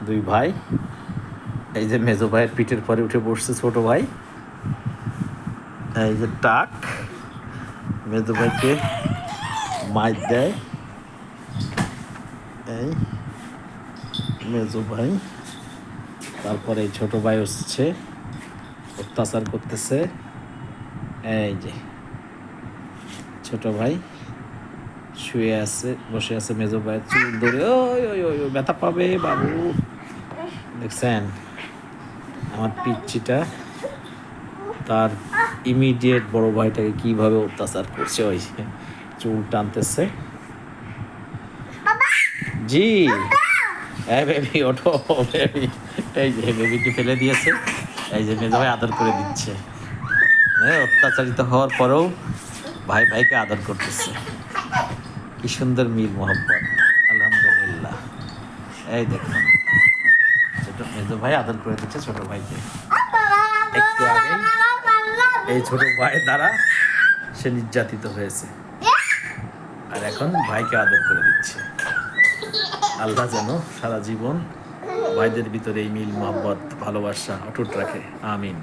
দুই ভাই, এই যে মেজো ভাইয়ের পিঠের পরে উঠে বসছে ছোট ভাই। এই যে টাক মেজো ভাইকে মাইর দেয়। এই মেজো ভাই, তারপরে এই ছোট ভাই হচ্ছে অত্যাচার করতেছে। এই যে ছোট ভাই শুয়ে আছে, বসে আছে, মেজো ভাইয়ের চুল ধরে ওই ওই ওই ওই ব্যথা পাবে বাবু। দেখছেন আমার পিচ্চিটা তার ইমিডিয়েট বড় ভাইটাকে কিভাবে অত্যাচার করছে, ওই চুল টানতেছে। জি হ্যাঁ বেবি, ওঠো বেবি। এই যে বেবিকে ফেলে দিয়েছে, এই যে মেজো ভাই আদর করে দিচ্ছে। হ্যাঁ, অত্যাচারিত হওয়ার পরেও ভাই ভাইকে আদর করতেছে। কি সুন্দর মিল মোহাম্মত, আলহামদুলিল্লাহ। এই দেখুন ছোট মেজো ভাই আদর করে দিচ্ছে ছোট ভাইকে। একটু আগে এই ছোট ভাই দ্বারা সে নির্যাতিত হয়েছে, আর এখন ভাইকে আদর করে দিচ্ছে। আল্লাহ যেন সারা জীবন ভাইদের ভিতরে এই মিল মোহাম্মত ভালোবাসা অটুট রাখে, আমিন।